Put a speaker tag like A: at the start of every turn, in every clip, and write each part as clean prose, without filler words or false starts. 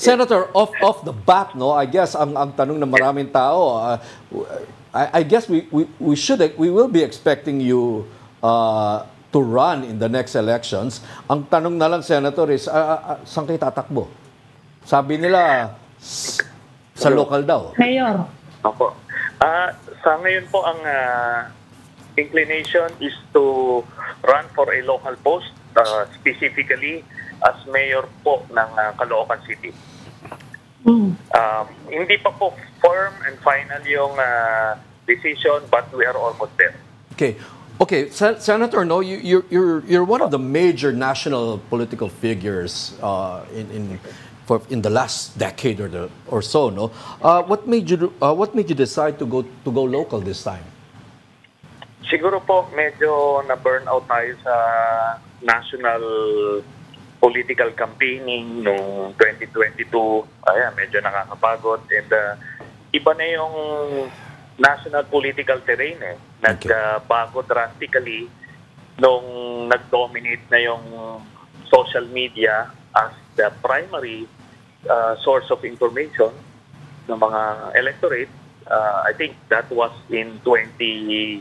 A: Senator, off the bat, no, I guess ang tanong ng maraming tao, I guess we will be expecting you to run in the next elections. Ang tanong na lang, Senator, is saan kayo tatakbo? Sabi nila sa local daw.
B: Mayor.
C: Opo. Sa ngayon po ang inclination is to run for a local post, specifically as mayor po ng Caloocan City. Hindi pa po firm and final yung decision, but we are almost there.
A: Okay, Senator, no, you're one of the major national political figures in the last decade or so, no. What made you decide to go local this time?
C: Siguro po medyo na burnout tayo sa national political campaigning noong 2022. Ayan, medyo nakakapagod, and iba na yung national political terrain eh. Nagbago drastically nung nag-dominate na yung social media as the primary source of information ng mga electorate. I think that was in 2016.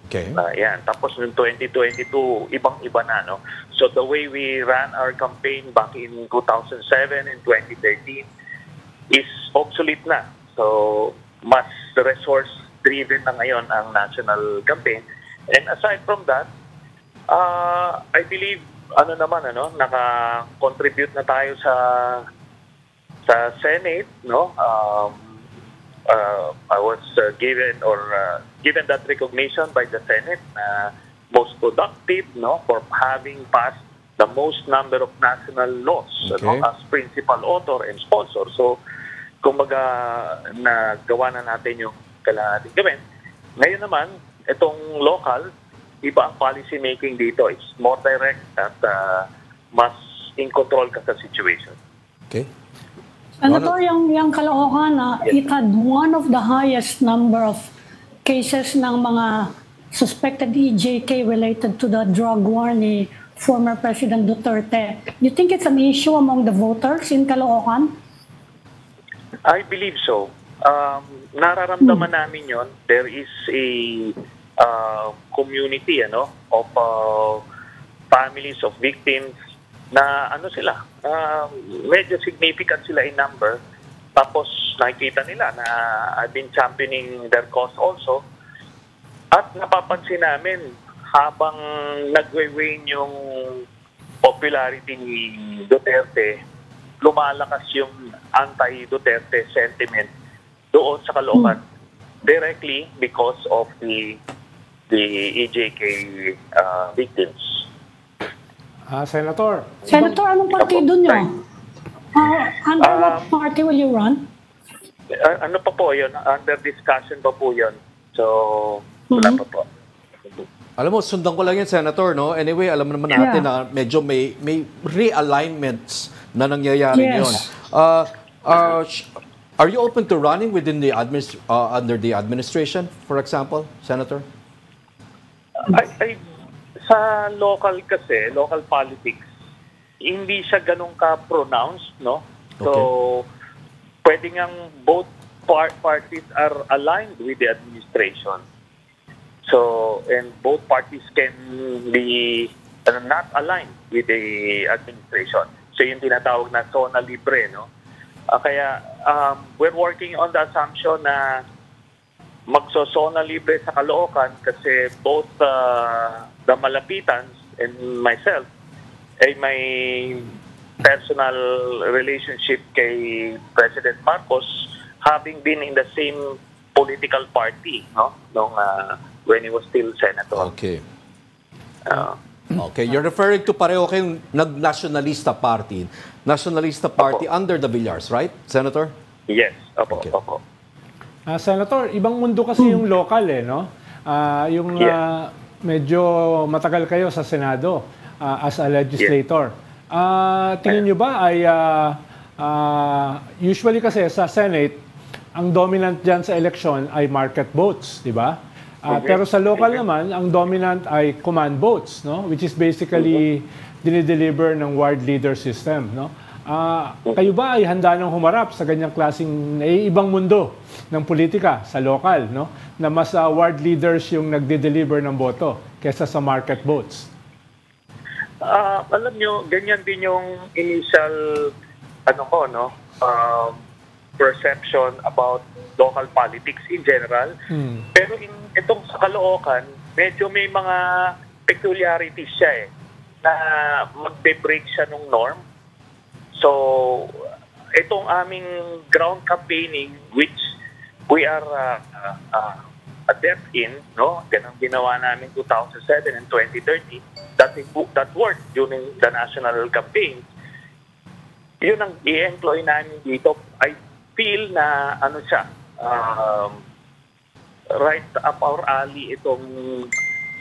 A: Okay.
C: Yan. Tapos noong 2022, ibang-iba na, no? So the way we ran our campaign back in 2007 and 2013 is obsolete na. So mas resource-driven na ngayon ang national campaign. And aside from that, I believe naka-contribute na tayo sa Senate, no? I was given that recognition by the Senate na most productive, no, for having passed the most number of national laws, no, as principal author and sponsor. So, kumbaga nagawa na natin yung kailangan natin gawin. Ngayon naman, itong local, iba ang policy making dito. It's more direct at mas in control ka sa situation.
A: Okay.
B: Senator, yung Caloocan, it had one of the highest number of cases ng mga suspected EJK related to the drug war ni former President Duterte. You think it's an issue among the voters in Caloocan?
C: I believe so. Nararamdaman namin yon. There is a community of families of victims na sila, medyo significant sila in number. Tapos nakikita nila na I've been championing their cause also. At napapansin namin habang nagwe-wane yung popularity ni Duterte, lumalakas yung anti-Duterte sentiment doon sa Caloocan, directly because of the EJK victims.
B: Senator, anong partido nyo? Under what party will you run?
C: Ano pa po yun? Under discussion pa po yun. So, wala pa po.
A: Alam mo, sundan ko lang yan, Senator, no? Anyway, alam naman natin na medyo may realignments na nangyayari ngayon. Are you open to running within the under the administration, for example, Senator?
C: Sa local kasi, local politics, hindi siya ganun ka-pronounced, no? So, pwede ngang both parties are aligned with the administration. So, and both parties can be not aligned with the administration. So, yung tinatawag na zona libre, no? Kaya, we're working on the assumption na magso-zona libre sa Caloocan kasi both the Malapitans and myself ay may personal relationship kay President Marcos, having been in the same political party, no? When he was still senator.
A: Okay. Okay, you're referring to pareho kayong nag-nationalista party. Nationalista party under the Villars, right, Senator?
C: Yes, opo, opo.
D: Senator, ibang mundo kasi yung local no? Medyo matagal kayo sa Senado as a legislator. Tingin nyo ba ay usually kasi sa Senate, ang dominant dyan sa election ay market votes, di ba? Pero sa local naman, ang dominant ay command votes, no? Which is basically dinideliver ng ward leader system, no? Kayo ba ay handa nang humarap sa ganyang klaseng ibang mundo ng politika sa local, no? Na mas ward leaders yung nagde-deliver ng boto kesa sa market votes?
C: Alam nyo, ganyan din yung initial perception about local politics in general. Pero itong sa Caloocan, medyo may mga peculiarities siya na magbe-break siya ng norm. So, itong aming ground campaigning, which we are adept in, no? Ganang ginawa namin 2007 and 2013, that worked during the national campaign. Yun ang i-employ namin dito. I feel na siya, right up our alley itong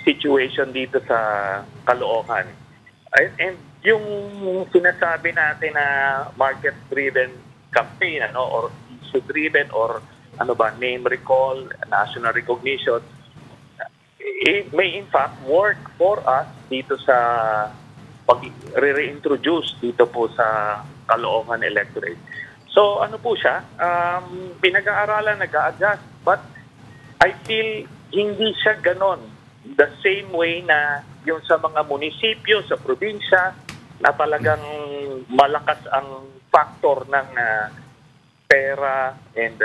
C: situation dito sa Caloocan. And yung sinasabi natin na market-driven campaign, or issue-driven, or name recall, national recognition, it may in fact work for us dito sa pag-reintroduce dito po sa Caloocan electorate. So po siya, pinag-aaralan, nag-a-adjust, but I feel hindi siya ganon the same way na yung sa mga munisipyo, sa probinsya, na talagang malakas ang factor ng pera and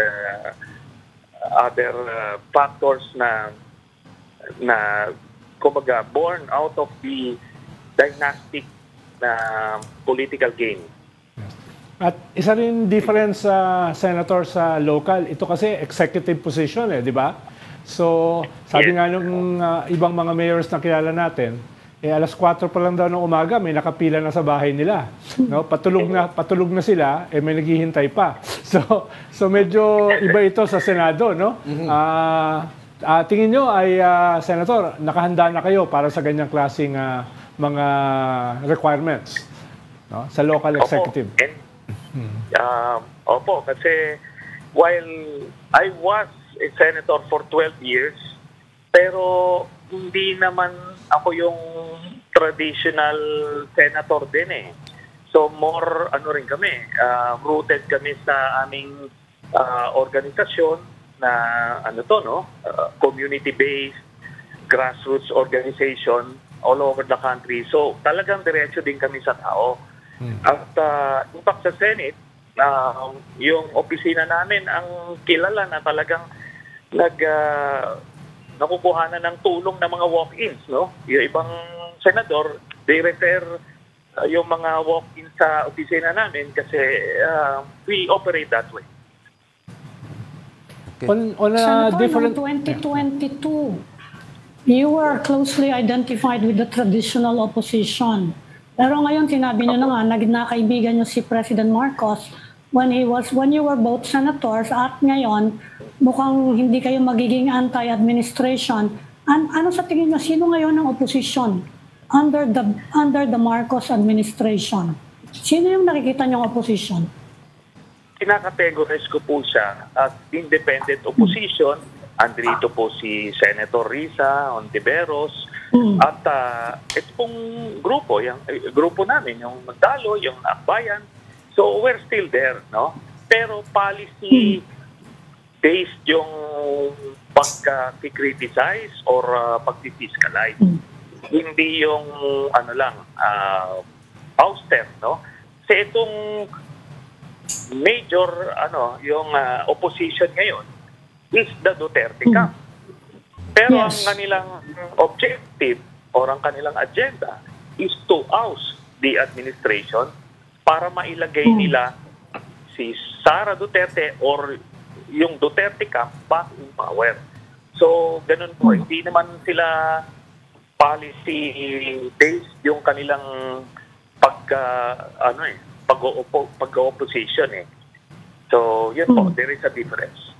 C: other factors na kumaga born out of the dynastic na political game.
D: At isa rin difference sa senator sa local, ito kasi executive position di ba? So, sabi nga nung ibang mga mayors na kilala natin, alas 4 pa lang daw ng umaga, may nakapila na sa bahay nila. No? Patulog na sila, may naghihintay pa. So medyo iba ito sa Senado, no? Tingin nyo ay, Senator, nakahanda na kayo para sa ganyang klaseng mga requirements, no? Sa local executive?
C: Opo, kasi while I was a senator for 12 years, pero hindi naman ako yung traditional senator din So more rin kami, rooted kami sa aming organisasyon na community-based grassroots organization all over the country. So talagang diretso din kami sa tao. At in fact sa Senate, yung opisina namin ang kilala na talagang nakukuha na ng tulong ng mga walk-ins, no? Yung ibang senador, they refer yung mga walk-ins sa opisina namin kasi we operate that way.
D: Okay. On a
B: Senator,
D: different...
B: noong 2022, you were closely identified with the traditional opposition. Pero ngayon, sinabi niyo na nga, nagkaibigan niyo si President Marcos when you were both senators, at ngayon, mukhang hindi kayo magiging anti-administration. Ano sa tingin niyo, sino ngayon ang opposition under the Marcos administration? Sino yung nakikita niyong opposition?
C: Kinakategorize ko po siya as independent opposition. Andrito po si Senator Risa Hontiveros. At ito pong grupo, yung grupo namin, yung Magdalo, yung Akbayan. So we're still there, no? Pero policy-based yung pagka-criticize or pag-fiscalize. Hindi yung auster, no? Kasi itong major yung opposition ngayon is the Duterte camp. Pero ang kanilang objective or ang kanilang agenda is to oust the administration para mailagay nila si Sara Duterte or yung Duterte camp back in power. So, ganun po. Hindi naman sila policy-based yung kanilang pag-opposition So, yun po. There is a difference.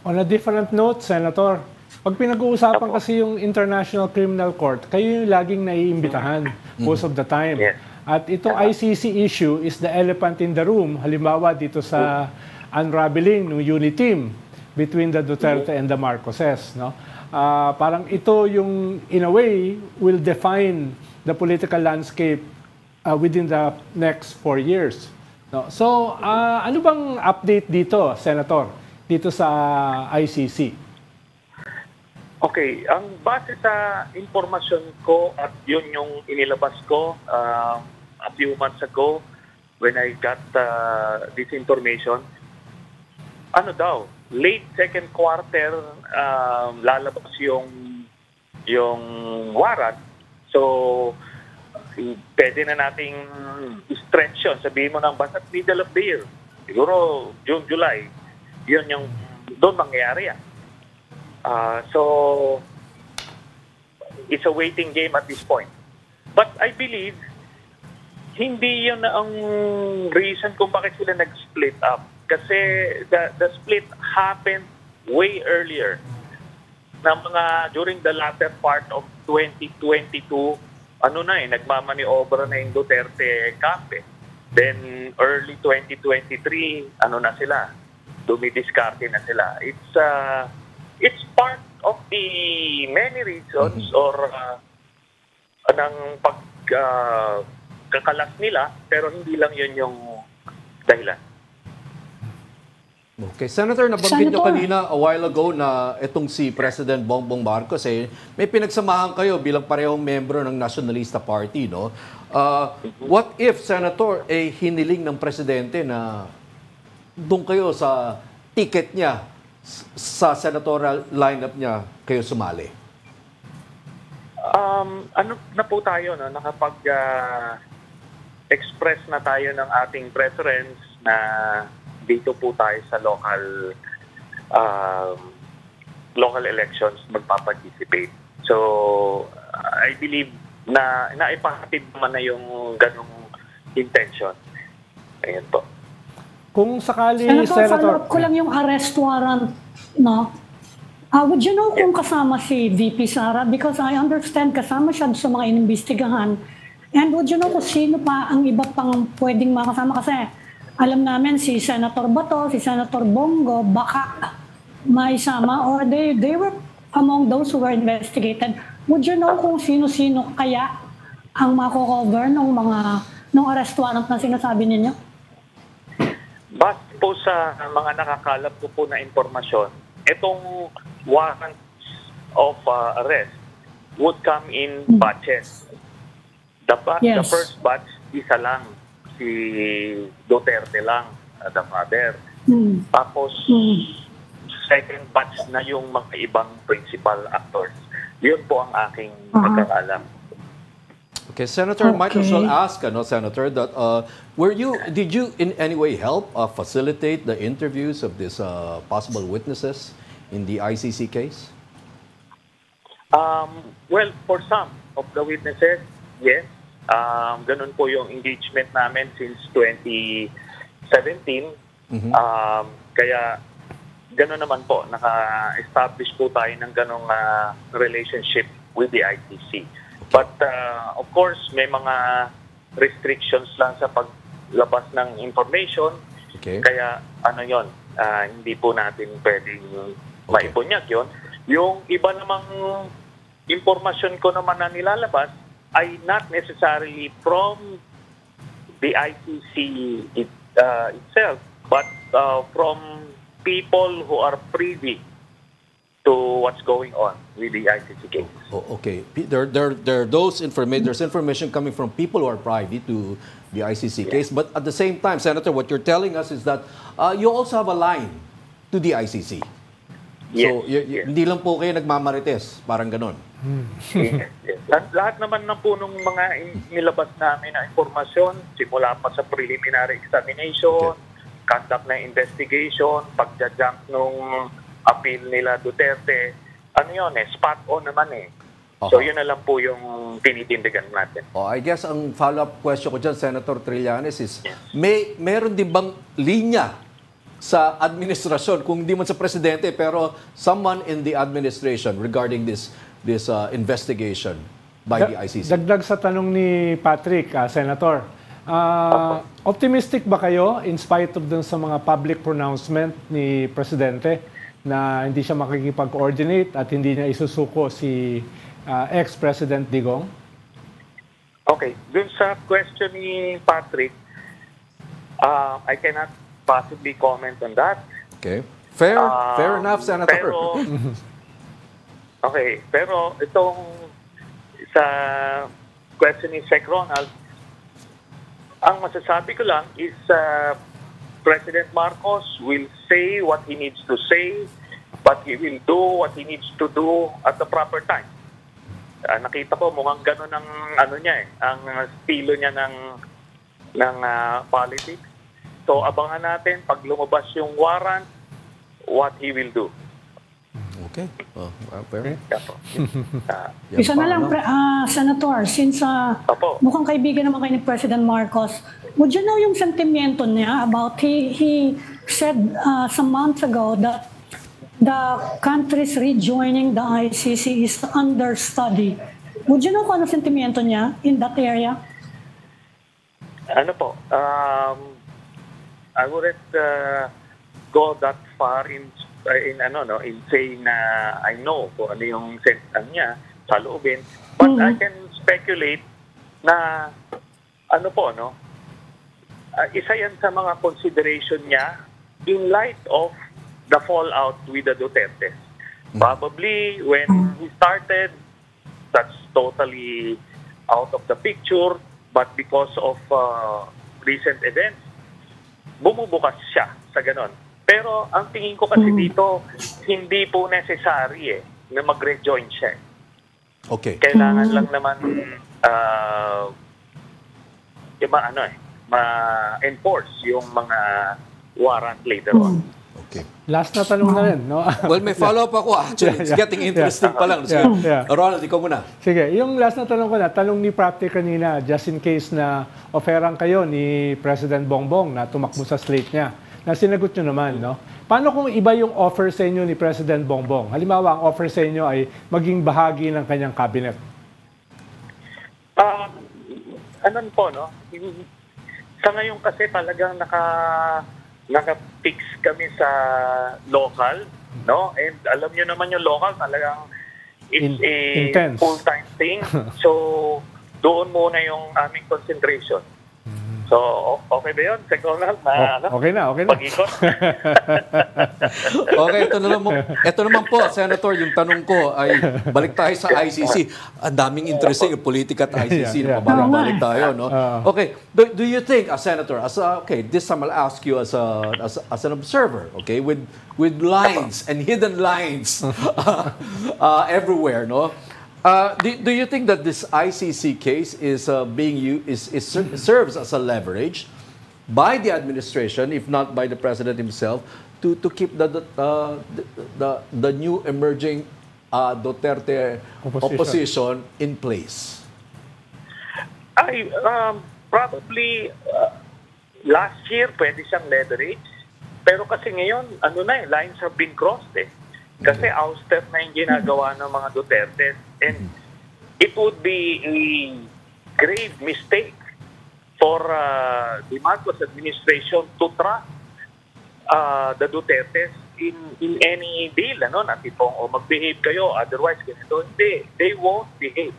D: On a different note, Senator, pag pinag-uusapan kasi yung International Criminal Court, kayo yung laging naiimbitahan most of the time.
C: Yes.
D: At itong ICC issue is the elephant in the room. Halimbawa dito sa unraveling ng unit team between the Duterte and the Marcoses. No? Parang ito yung, in a way, will define the political landscape within the next 4 years. No? So, ano bang update dito, Senator, dito sa ICC?
C: Okay, ang base sa informasyon ko at yun yung inilabas ko a few months ago when I got this information, ano daw, late second quarter lalabas yung warrant. So, pwede na nating stretch yun. Sabihin mo ng basta middle of the year. Siguro June, July. Yun yung doon mangyayari yan. So, it's a waiting game at this point. But I believe, hindi yun ang reason kung bakit sila nag-split up. Kasi the split happened way earlier. Na during the latter part of 2022, nagmamaniobra na yung Duterte camp. Then, early 2023, sila? Dumidiskarte na sila. It's part of the many reasons or ng pagkakalas nila, pero hindi lang yun yung dahilan.
A: Okay. Senator, nabanggit nyo kanina a while ago na itong si President Bongbong Marcos, may pinagsamahan kayo bilang parehong membro ng Nationalista Party, no? What if, Senator, hiniling ng Presidente na doon kayo sa ticket niya, sa senatorial lineup niya kayo sumali?
C: Ano na po tayo, no? Nakapag-express na tayo ng ating preference na dito po tayo sa local elections magpaparticipate. So, I believe na naipahatid naman na yung ganong intention. Ayan po.
D: Kung sakali,
B: Senator, follow-up ko lang yung arrest warrant, no? Would you know kung kasama si VP Sara? Because I understand kasama siya sa mga inimbestigahan. And would you know kung sino pa ang iba pang pwedeng makasama? Kasi alam namin si Senator Bato, si Senator Bongo, baka maisama or they were among those who were investigated. Would you know kung sino-sino kaya ang mako-cover ng arrest warrant na sinasabi ninyo?
C: Base po sa mga nakakalap ko po na impormasyon, itong warrants of arrest would come in batches. The first batch, isa lang. Si Duterte lang, the father. Tapos, second batch na yung mga ibang principal actors. Yun po ang aking pagkakalam.
A: Okay, Senator, might as well ask, Senator, that did you in any way help facilitate the interviews of these possible witnesses in the ICC case?
C: Well, for some of the witnesses, yes. Ganun po yung engagement namin since 2017. Kaya ganun naman po, naka-establish po tayo ng ganung relationship with the ICC. But of course, may mga restrictions lang sa paglabas ng information.
A: Okay.
C: Kaya hindi po natin pwedeng maibunyag yun. Yung iba namang impormasyon ko naman na nilalabas ay not necessarily from the ICC itself, but from people who are privy to what's going on with the ICC case.
A: Okay. There's information coming from people who are privy to the ICC case, but at the same time, Senator, what you're telling us is that you also have a line to the ICC.
C: Yes,
A: so, hindi lang po kayo nagmamarites, parang ganon.
C: Yes. Lahat naman ng po nung mga nilabas namin na informasyon, simula pa sa preliminary examination, conduct na investigation, pagja-jump nung appeal nila Duterte, spot on naman So yun na lang po yung tinitindigan natin.
A: I guess ang follow-up question ko dyan, Senator Trillanes, is meron din bang linya sa administrasyon, kung hindi man sa presidente, pero someone in the administration regarding this investigation by the ICC?
D: Dagdag sa tanong ni Patrick, Senator, optimistic ba kayo in spite of dun sa mga public pronouncement ni Presidente na hindi siya makikipag-coordinate at hindi niya isusuko si ex-President Digong?
C: Okay. Dun sa question ni Patrick, I cannot possibly comment on that.
A: Okay. Fair enough, Senator.
C: Pero itong sa question ni Sec Ronald, ang masasabi ko lang is President Marcos will say what he needs to say, but he will do what he needs to do at the proper time. Nakita ko mukhang gano'n ang ang estilo niya ng politics. So abangan natin pag lumabas yung warrant, what he will do.
A: Okay. Fair.
B: Isa na lang, Senator, since mukhang kaibigan naman kayo ni President Marcos, would you know yung sentimiento niya about, he said some months ago that the countries rejoining the ICC is under study. Would you know kung ano sentimiento niya in that area?
C: I wouldn't go that far in saying na I know kung ano yung sense niya sa loobin, but I can speculate na isa yan sa mga consideration niya in light of the fallout with the Duterte. Probably when he started, that's totally out of the picture, but because of recent events, bumubukas siya sa ganon. Pero ang tingin ko kasi dito, hindi po necessary na mag-rejoin siya.
A: Okay.
C: Kailangan lang naman ma-enforce yung mga warrant later on.
A: Okay.
D: Last na tanong na rin, no?
A: Well, may follow-up ako. Actually, it's getting interesting pa lang. Sige. Ronald, ikaw muna.
D: Sige, yung last na tanong ko na, tanong ni Prapti kanina, just in case na offeran kayo ni President Bongbong na tumakbo sa slate niya, na sinagot nyo naman, no? Paano kung iba yung offer sa inyo ni President Bongbong? Halimbawa, ang offer sa inyo ay maging bahagi ng kanyang cabinet.
C: Sa ngayon kasi talagang naka-fix kami sa local, no? And alam niyo naman yung local talagang it's a full-time thing. So, doon muna yung aming concentration. So, okay ba yun?
D: Okay na.
C: Pag-ikot?
A: Okay, ito naman po, Senator, yung tanong ko ay balik tayo sa ICC. Ang daming interesting, politika at ICC, balik tayo, no? Okay, do you think, Senator, this time I'll ask you as an observer, okay, with lines and hidden lines everywhere, no? Do you think that this ICC case is serves as a leverage by the administration, if not by the president himself, to keep the new emerging Duterte opposition in place?
C: Probably last year pwede siyang leverage, pero kasi ngayon lines have been crossed Kasi ouster na yung ginagawa ng mga Duterte. And it would be a grave mistake for the Marcos administration to trust the Dutertes in any deal. Na tipong, mag-behave kayo, otherwise ganito. Hindi. They won't behave.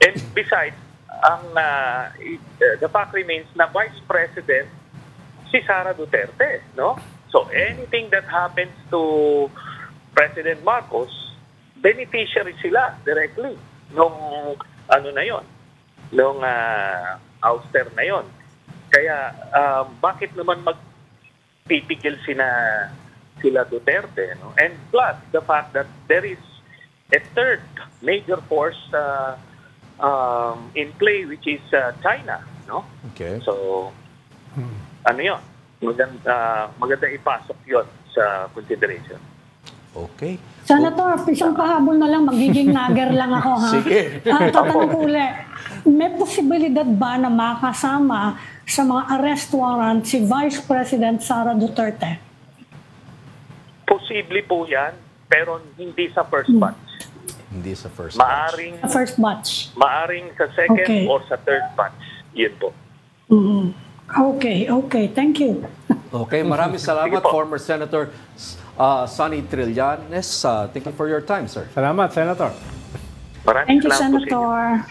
C: And besides, the fact remains na Vice President si Sara Duterte. No? So anything that happens to President Marcos, beneficiary sila directly nung nung ouster na yon. Kaya bakit naman magpipigil sila Duterte, no? And plus the fact that there is a third major force in play, which is China, no?
A: Okay.
C: So yon, maganda ipasok yon sa consideration.
A: Okay.
B: Senator, isang pahabol na lang, magiging nager lang ako, ha?
A: Sige.
B: Tatanong ko ulit, may posibilidad ba na makasama sa mga arrest warrant si Vice President Sara Duterte?
C: Posible po yan, pero hindi sa first batch.
A: Hindi sa first
C: batch.
B: Sa first batch.
C: Maaring sa second or sa third batch. Yun po.
B: Okay. Thank you.
A: Okay, maraming salamat, former Senator Sonny Trillanes. Thank you for your time, sir.
D: Salamat, Senator.
C: Maraming
B: Thank you,
C: salamat po sa inyo.
B: Senator.